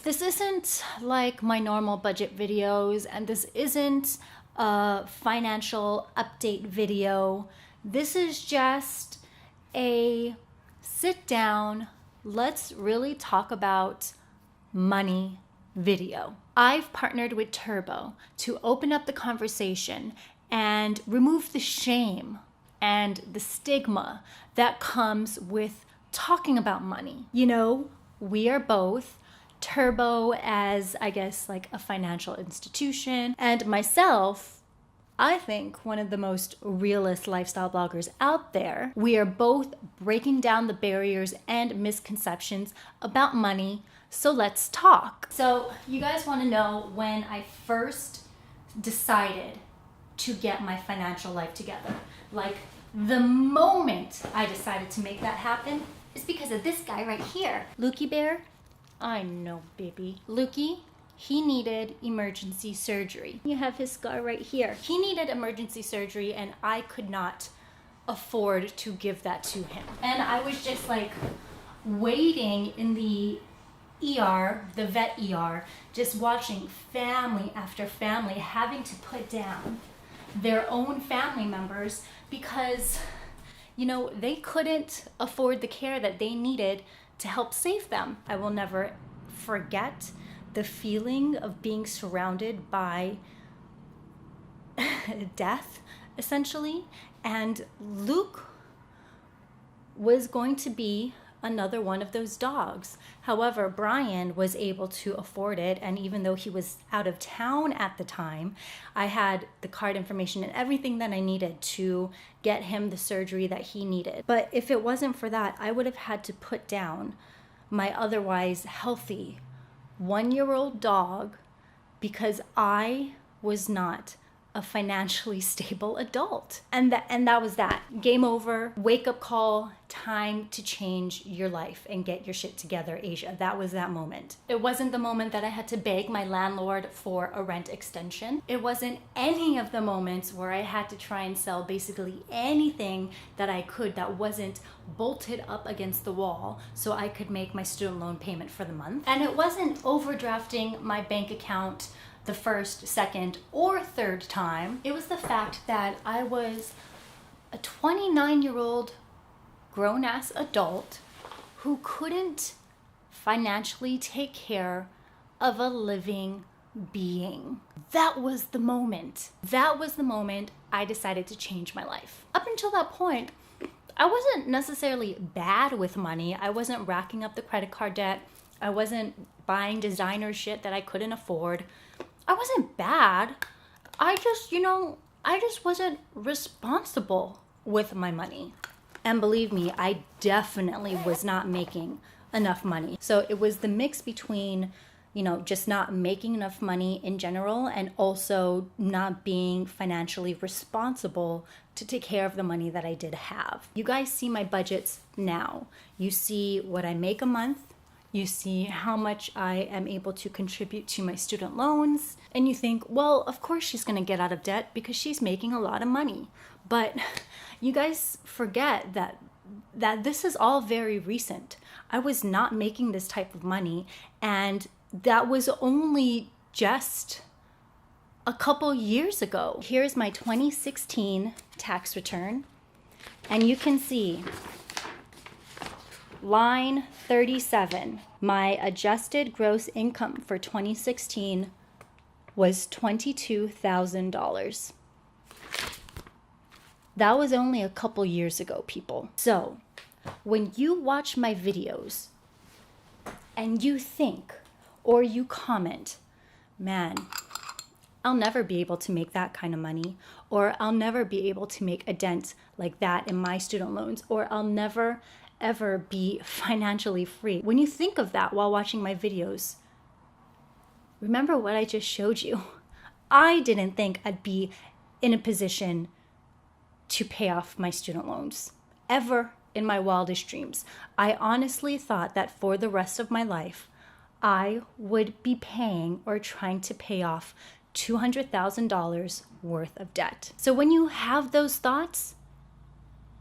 This isn't like my normal budget videos, and this isn't a financial update video. This is just a sit down, let's really talk about money video. I've partnered with Turbo to open up the conversation and remove the shame and the stigma that comes with talking about money. You know, we are both Turbo as, I guess, like a financial institution, and myself, I think one of the most realist lifestyle bloggers out there. We are both breaking down the barriers and misconceptions about money, so let's talk. So you guys want to know when I first decided to get my financial life together. Like, the moment I decided to make that happen is because of this guy right here. Lukey Bear? I know, baby. Lukey, he needed emergency surgery. You have his scar right here. He needed emergency surgery, and I could not afford to give that to him. And I was just like waiting in the ER, the vet ER, just watching family after family having to put down their own family members because, you know, they couldn't afford the care that they needed to help save them. I will never forget the feeling of being surrounded by death, essentially. And Luke was going to be another one of those dogs. However, Brian was able to afford it, and even though he was out of town at the time, I had the card information and everything that I needed to get him the surgery that he needed. But if it wasn't for that, I would have had to put down my otherwise healthy 1-year-old dog because I was not a financially stable adult. And that was that. Game over, wake up call, time to change your life and get your shit together, Asia. That was that moment. It wasn't the moment that I had to beg my landlord for a rent extension. It wasn't any of the moments where I had to try and sell basically anything that I could that wasn't bolted up against the wall so I could make my student loan payment for the month. And it wasn't overdrafting my bank account the first, second, or third time. It was the fact that I was a 29-year-old grown-ass adult who couldn't financially take care of a living being. That was the moment. That was the moment I decided to change my life. Up until that point, I wasn't necessarily bad with money. I wasn't racking up the credit card debt. I wasn't buying designer shit that I couldn't afford. I wasn't bad. I just wasn't responsible with my money. And believe me, I definitely was not making enough money. So it was the mix between, you know, just not making enough money in general and also not being financially responsible to take care of the money that I did have. You guys see my budgets now. You see what I make a month. You see how much I am able to contribute to my student loans. And you think, well, of course she's gonna get out of debt because she's making a lot of money. But you guys forget that this is all very recent. I was not making this type of money, and that was only just a couple years ago. Here's my 2016 tax return, and you can see line 37, my adjusted gross income for 2016 was $22,000. That was only a couple years ago, people. So when you watch my videos and you think or you comment, man, I'll never be able to make that kind of money, or I'll never be able to make a dent like that in my student loans, or I'll never ever be financially free. When you think of that while watching my videos, remember what I just showed you. I didn't think I'd be in a position to pay off my student loans ever in my wildest dreams. I honestly thought that for the rest of my life, I would be paying or trying to pay off $200,000 worth of debt. So when you have those thoughts,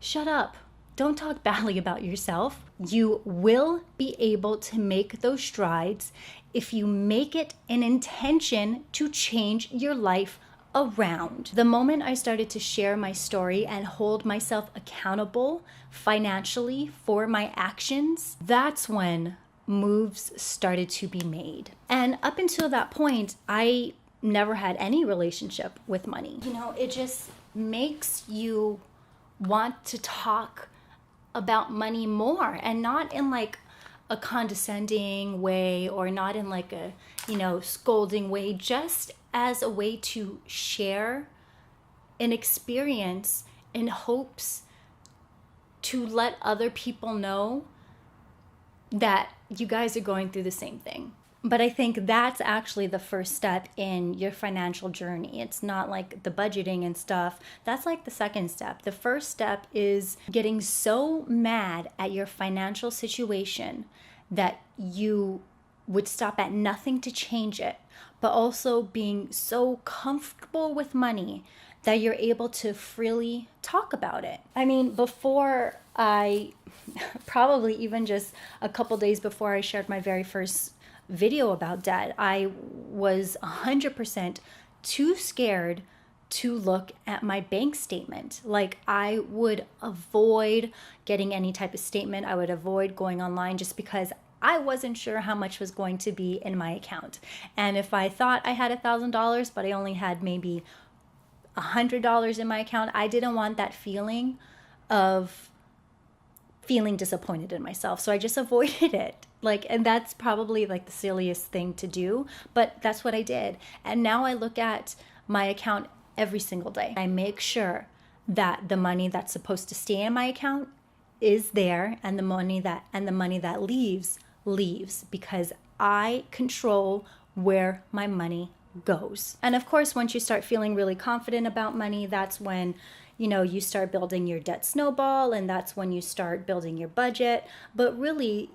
shut up. Don't talk badly about yourself. You will be able to make those strides if you make it an intention to change your life around. The moment I started to share my story and hold myself accountable financially for my actions, that's when moves started to be made. And up until that point, I never had any relationship with money. You know, it just makes you want to talk about money more, and not in like a condescending way or not in like a, scolding way, just as a way to share an experience in hopes to let other people know that you guys are going through the same thing. But I think that's actually the first step in your financial journey. It's not like the budgeting and stuff. That's like the second step. The first step is getting so mad at your financial situation that you would stop at nothing to change it, but also being so comfortable with money that you're able to freely talk about it. I mean, before probably even just a couple days before I shared my very first video about debt, I was 100% too scared to look at my bank statement. Like, I would avoid getting any type of statement. I would avoid going online just because I wasn't sure how much was going to be in my account. And if I thought I had $1,000, but I only had maybe $100 in my account, I didn't want that feeling of feeling disappointed in myself. So I just avoided it. And that's probably like the silliest thing to do, but that's what I did. And now I look at my account every single day. I make sure that the money that's supposed to stay in my account is there, and the money that leaves, because I control where my money goes. And of course, once you start feeling really confident about money, that's when you start building your debt snowball, and that's when you start building your budget. But really,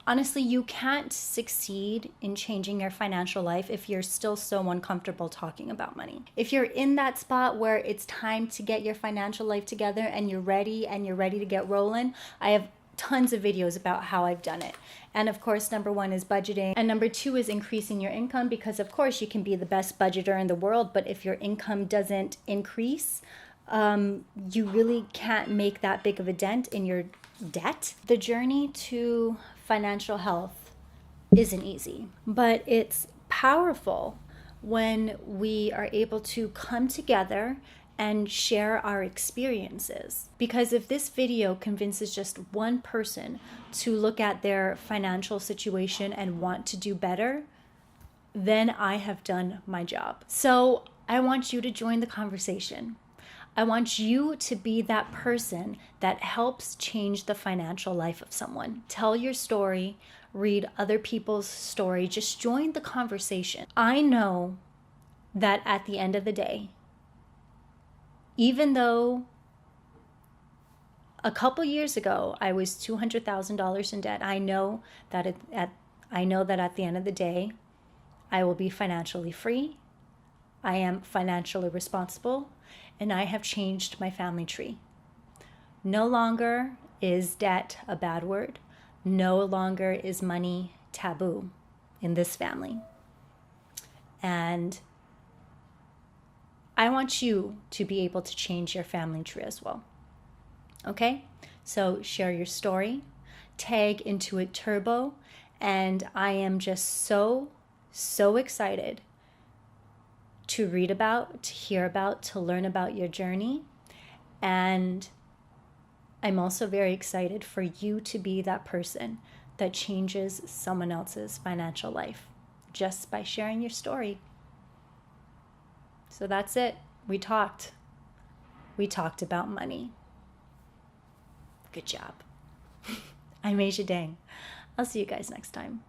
honestly, you can't succeed in changing your financial life if you're still so uncomfortable talking about money. If you're in that spot where it's time to get your financial life together and you're ready to get rolling, I have tons of videos about how I've done it. And of course, number 1 is budgeting. And number 2 is increasing your income, because of course you can be the best budgeter in the world, but if your income doesn't increase, you really can't make that big of a dent in your debt. The journey to financial health isn't easy, but it's powerful when we are able to come together and share our experiences. Because if this video convinces just one person to look at their financial situation and want to do better, then I have done my job. So I want you to join the conversation. I want you to be that person that helps change the financial life of someone. Tell your story, read other people's story, just join the conversation. I know that at the end of the day, even though a couple years ago I was $200,000 in debt, I know that at the end of the day, I will be financially free. I am financially responsible, and I have changed my family tree. No longer is debt a bad word. No longer is money taboo in this family. And I want you to be able to change your family tree as well. Okay? So share your story, tag Into It Turbo, and I am just so excited to read about, to hear about, to learn about your journey. And I'm also very excited for you to be that person that changes someone else's financial life just by sharing your story. So that's it. We talked about money. Good job. I'm Asia Dang. I'll see you guys next time.